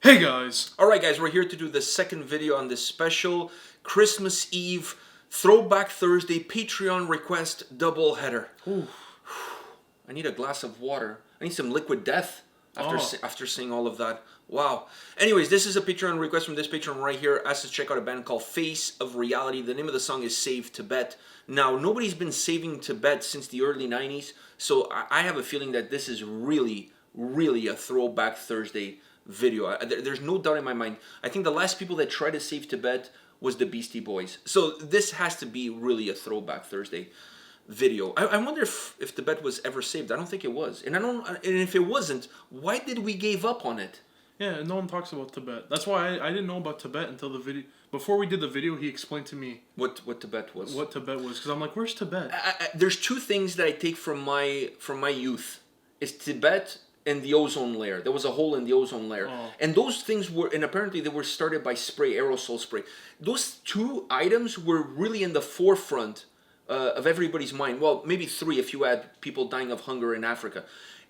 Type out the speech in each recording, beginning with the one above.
Hey guys! Alright guys, we're here to do the second video on this special Christmas Eve Throwback Thursday Patreon request double header. Ooh. I need a glass of water. I need some liquid death after seeing all of that. Wow. Anyways, this is a Patreon request from this Patreon right here. Asked us to check out a band called Face of Reality. The name of the song is Save Tibet. Now, nobody's been saving Tibet since the early 90s, so I have a feeling that this is really a Throwback Thursday video. There's no doubt in my mind. I think the last people that tried to save Tibet was the Beastie Boys. So this has to be really a Throwback Thursday video. I wonder if Tibet was ever saved. I don't think it was. And if it wasn't, why did we give up on it? Yeah, no one talks about Tibet. That's why I didn't know about Tibet until the video. Before we did the video, he explained to me what Tibet was. What Tibet was, because I'm like, where's Tibet? There's two things that I take from my youth. It's Tibet and the ozone layer. There was a hole in the ozone layer. Oh. And those things were, and apparently they were started by spray, aerosol spray. Those two items were really in the forefront of everybody's mind. Well, maybe three if you add people dying of hunger in Africa.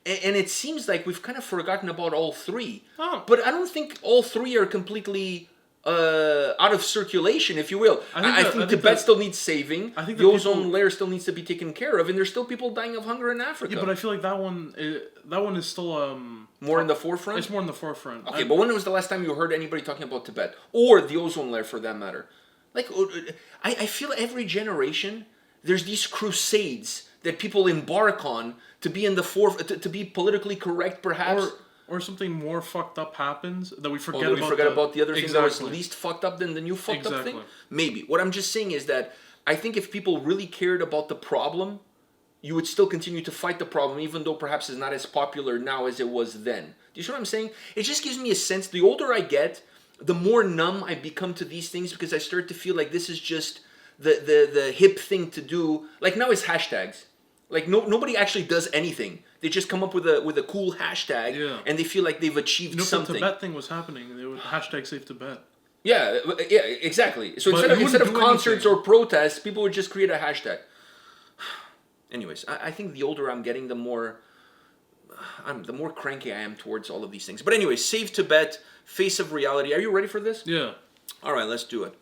And it seems like we've kind of forgotten about all three. Oh. But I don't think all three are completely out of circulation, if you will. I think Tibet still needs saving. I think the ozone layer still needs to be taken care of, and there's still people dying of hunger in Africa. Yeah, but I feel like that one is still more in the forefront. It's more in the forefront. Okay, but when was the last time you heard anybody talking about Tibet or the ozone layer, for that matter? Like, I feel every generation there's these crusades that people embark on to be in the to be politically correct, perhaps. Or something more fucked up happens that we forget about. We forget about the other thing that was Exactly. least fucked up than the new fucked up Exactly. thing? Maybe. What I'm just saying is that I think if people really cared about the problem, you would still continue to fight the problem, even though perhaps it's not as popular now as it was then. Do you see what I'm saying? It just gives me a sense, the older I get, the more numb I become to these things, because I start to feel like this is just the hip thing to do. Like now it's hashtags. Like nobody actually does anything. They just come up with a cool hashtag, and they feel like they've achieved something. The Tibet thing was happening. They would hashtag Save Tibet. Yeah, exactly. So instead of concerts or protests, people would just create a hashtag. Anyways, I think the older I'm getting, the more cranky I am towards all of these things. But anyways, Save Tibet, Face of Reality. Are you ready for this? Yeah. All right, let's do it.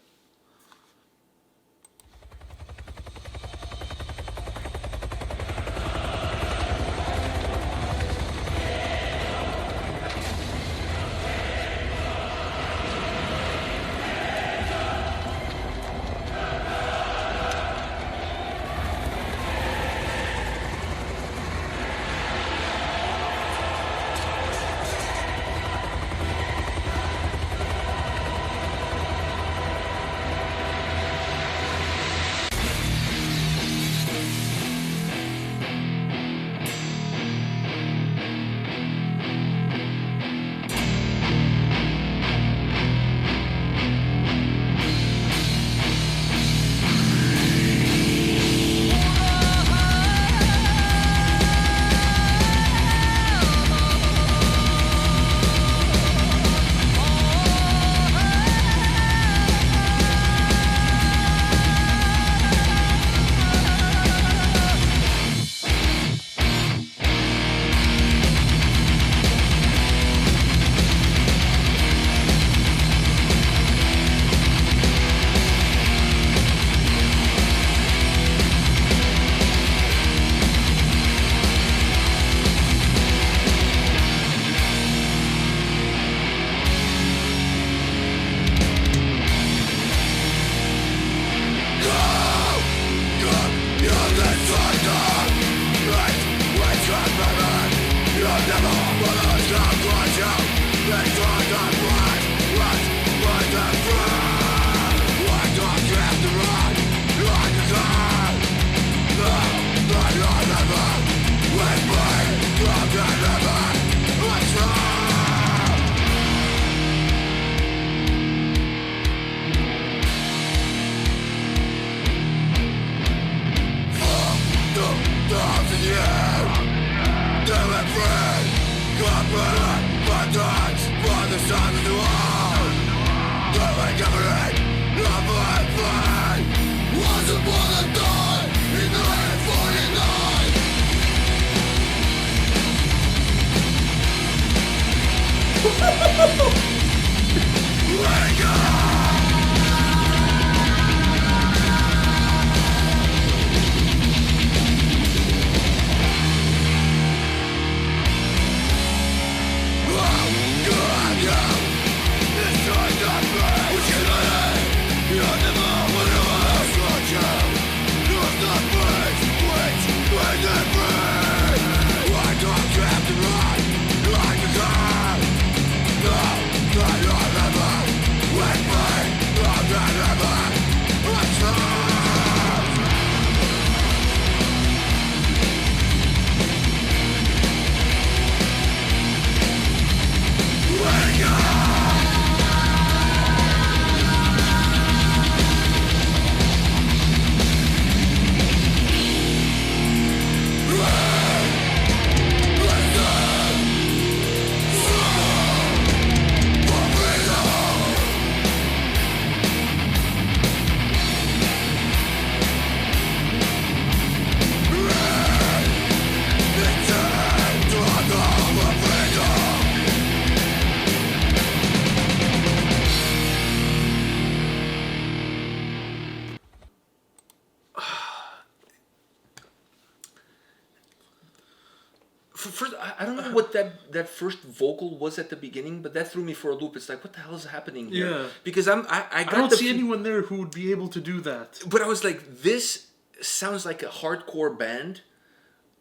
First, I don't know what that first vocal was at the beginning, but that threw me for a loop. It's like, what the hell is happening here? Yeah. Because I I got don't the see anyone there who would be able to do that. but I was like, this sounds like a hardcore band.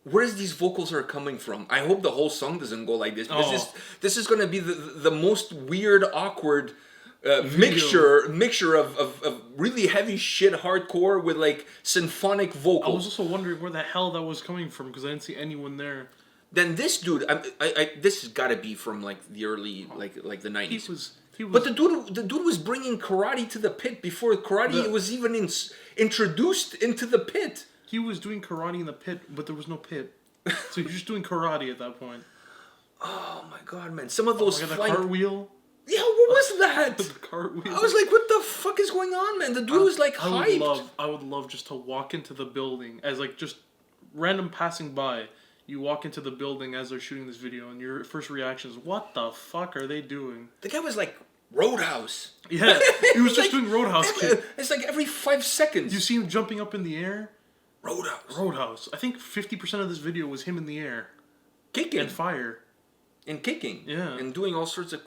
Where's these vocals are coming from? I hope the whole song doesn't go like this. Because this is going to be the most weird, awkward mixture of really heavy shit hardcore with like symphonic vocals. I was also wondering where the hell that was coming from because I didn't see anyone there. Then this dude, this has got to be from like the early like the 90s. He was. But the dude was bringing karate to the pit before karate was even introduced into the pit. He was doing karate in the pit, but there was no pit. So he was just doing karate at that point. Oh my god, man! Some of those the cartwheel. Yeah, what was that? The cartwheel. I was like, what the fuck is going on, man? The dude was like hyped. I would love just to walk into the building as like just random passing by. You walk into the building as they're shooting this video, and your first reaction is, "What the fuck are they doing?" The guy was like Roadhouse. Yeah, he was just doing Roadhouse kick. It's like every 5 seconds. You see him jumping up in the air. Roadhouse. I think 50% of this video was him in the air, kicking and fire, and kicking. Yeah, and doing all sorts of.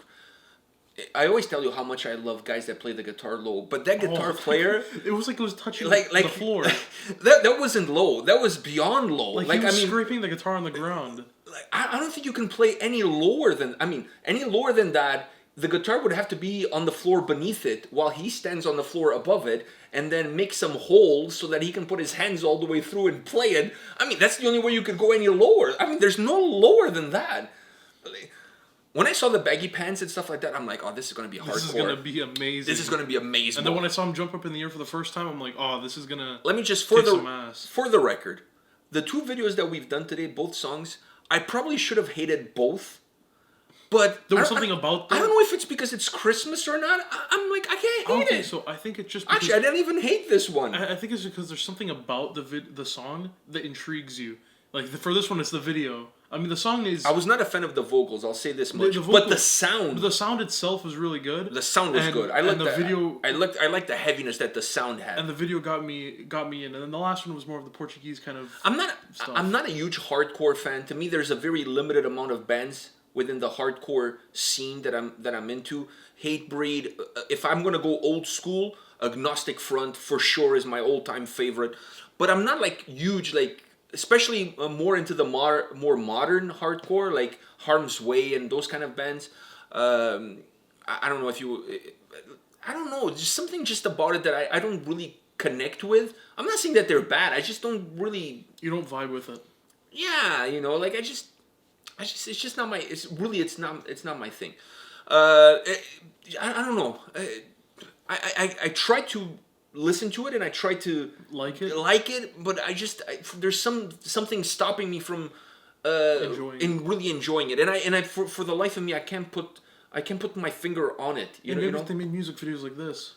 I always tell you how much I love guys that play the guitar low, but that guitar player, it was like it was touching like the floor. that wasn't low. That was beyond low. Like he was scraping the guitar on the ground. Like I don't think you can play any lower than. Any lower than that. The guitar would have to be on the floor beneath it while he stands on the floor above it and then make some holes so that he can put his hands all the way through and play it. That's the only way you could go any lower. There's no lower than that. When I saw the baggy pants and stuff like that, I'm like, oh, this is going to be hardcore. This is going to be amazing. This is going to be amazing. And then when I saw him jump up in the air for the first time, I'm like, oh, this is going to Let me just, kick some ass. For the record, the two videos that we've done today, both songs, I probably should have hated both. But there was something about them. I don't know if it's because it's Christmas or not. I'm like, I can't hate it. So I think it's just actually I didn't even hate this one. I think it's because there's something about the song that intrigues you. Like for this one, it's the video. The song is. I was not a fan of the vocals. I'll say this much. But the sound. The sound itself was really good. The sound was good. I liked the video. I liked the heaviness that the sound had. And the video got me in. And then the last one was more of the Portuguese kind of. I'm not a huge hardcore fan. To me, there's a very limited amount of bands within the hardcore scene that I'm into. Hatebreed. If I'm gonna go old school, Agnostic Front for sure is my all-time favorite. But I'm not like huge like. Especially more into the more modern hardcore, like Harm's Way and those kind of bands. I don't know if you. I don't know. There's something just about it that I don't really connect with. I'm not saying that they're bad. I just don't really. You don't vibe with it. Yeah, like I just. It's just not my. It's not my thing. I don't know. I try to listen to it and I try to like it, but there's something stopping me from really enjoying it, and I for the life of me I can't put my finger on it. You know, if they made music videos like this.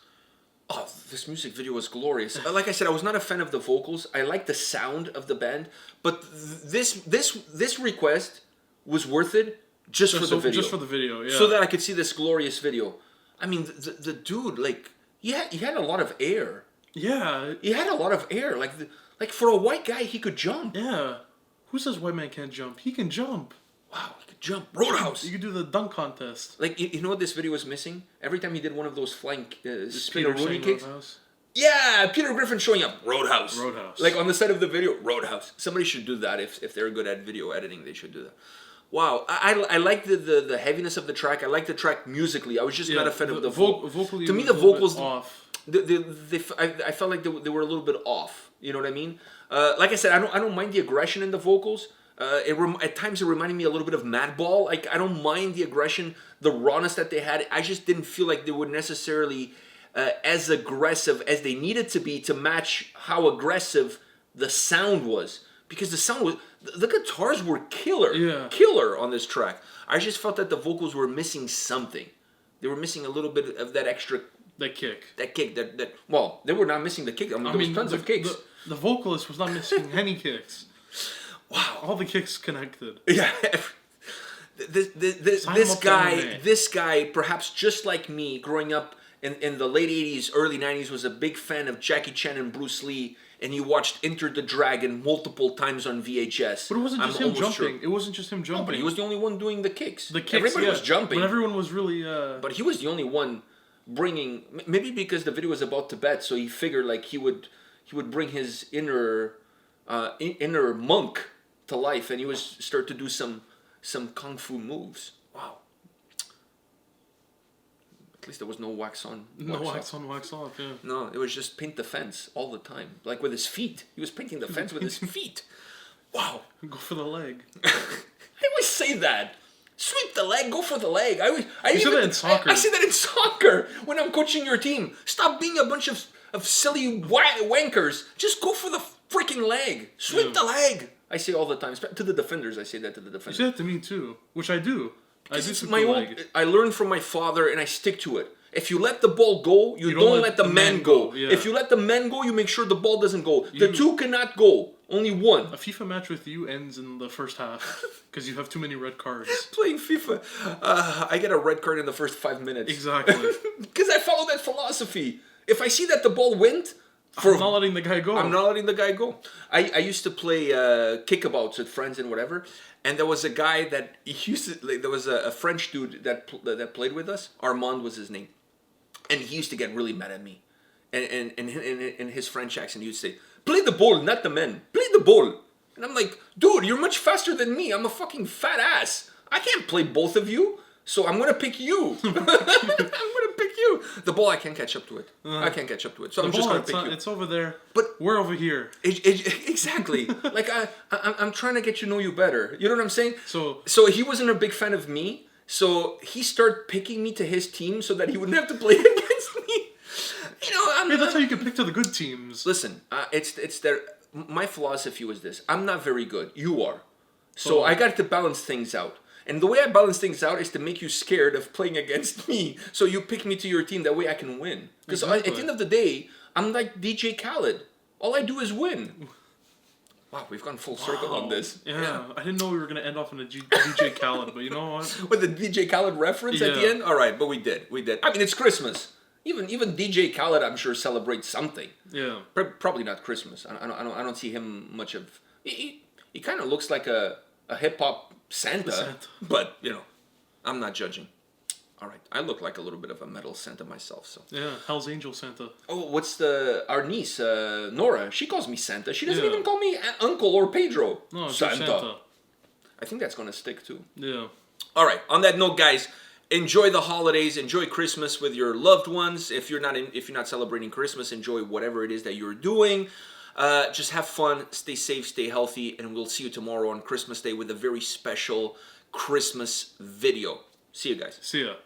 Oh, this music video was glorious. Like I said, I was not a fan of the vocals. I like the sound of the band, but this request was worth it just for the video. Just for the video, yeah. So that I could see this glorious video. The dude, like. He had a lot of air. Yeah. He had a lot of air. Like for a white guy, he could jump. Yeah. Who says white man can't jump? He can jump. Wow, he could jump. Roadhouse. You could do the dunk contest. Like, you know what this video was missing? Every time he did one of those flying spinneroonie kicks. Roadhouse? Yeah, Peter Griffin showing up. Roadhouse. Roadhouse. Like on the side of the video, Roadhouse. Somebody should do that. If they're good at video editing, they should do that. Wow, I like the heaviness of the track. I like the track musically. I was just not a fan of the vocally. To me, the vocals off. I felt like they were a little bit off. You know what I mean? Like I said, I don't mind the aggression in the vocals. At times it reminded me a little bit of Madball. Like I don't mind the aggression, the rawness that they had. I just didn't feel like they were necessarily as aggressive as they needed to be to match how aggressive the sound was. Because the sound was, the guitars were killer on this track. I just felt that the vocals were missing something. They were missing a little bit of that extra. That kick. Well, they were not missing the kick. There was tons of kicks. The vocalist was not missing any kicks. Wow. All the kicks connected. Yeah. This guy, perhaps just like me, growing up in the late 80s, early 90s, was a big fan of Jackie Chan and Bruce Lee. and he watched Enter the Dragon multiple times on VHS. But it wasn't just I'm him almost jumping. sure. It wasn't just him jumping. No, but he was the only one doing the kicks. The kicks, Everybody yeah, was jumping. But everyone was really... But he was the only one bringing... Maybe because the video was about Tibet, so he figured like he would bring his inner monk to life, and he was start to do some kung fu moves. Wow. At least there was no wax on. No wax on, wax off, yeah. No, it was just paint the fence all the time. Like with his feet. He was painting the fence with his feet. Wow. Go for the leg. I always say that. Sweep the leg, go for the leg. I say that in soccer. I say that in soccer when I'm coaching your team. Stop being a bunch of silly wankers. Just go for the freaking leg. Sweep the leg. I say all the time. To the defenders, I say that to the defenders. You say that to me too, which I do. I do sweep my the old, leg. I learned from my father and I stick to it. If you let the ball go, you don't let the man go. Yeah. If you let the man go, you make sure the ball doesn't go. The two cannot go. Only one. A FIFA match with you ends in the first half because you have too many red cards. Playing FIFA, I get a red card in the first 5 minutes. Exactly. Because I follow that philosophy. If I see that the ball went, I'm not letting the guy go. I'm not letting the guy go. I used to play kickabouts with friends and whatever, and there was a guy that he used to. Like, there was a French dude that played with us. Armand was his name, and he used to get really mad at me, and in his French accent, he would say, "Play the ball, not the men. Play the ball." And I'm like, "Dude, you're much faster than me. I'm a fucking fat ass. I can't play both of you." So I'm gonna pick you. I'm gonna pick you. The ball, I can't catch up to it. I can't catch up to it. So I'm just gonna pick you. It's over there. But we're over here. Exactly. Like I'm trying to get to know you better. You know what I'm saying? So he wasn't a big fan of me. So he started picking me to his team so that he wouldn't have to play against me. You know, that's how you can pick to the good teams. Listen, it's their. My philosophy was this: I'm not very good. You are. So I got to balance things out. And the way I balance things out is to make you scared of playing against me. So you pick me to your team, that way I can win. Because at the end of the day, I'm like DJ Khaled. All I do is win. Wow, we've gone full circle on this. Yeah, I didn't know we were going to end off in a DJ Khaled, but you know what? With the DJ Khaled reference at the end? All right, but we did. I mean, it's Christmas. Even DJ Khaled, I'm sure, celebrates something. Yeah. Probably not Christmas. I don't see him much of... He kind of looks like a hip-hop Santa, but you know, I'm not judging. All right, I look like a little bit of a metal Santa myself, so. Yeah, Hell's Angel Santa. Oh, what's our niece, Nora? She calls me Santa. She doesn't even call me Uncle or Pedro. No, Santa. I think that's gonna stick too. Yeah. All right. On that note, guys, enjoy the holidays. Enjoy Christmas with your loved ones. If you're not celebrating Christmas, enjoy whatever it is that you're doing. Just have fun, stay safe, stay healthy, and we'll see you tomorrow on Christmas Day with a very special Christmas video. See you guys. See ya.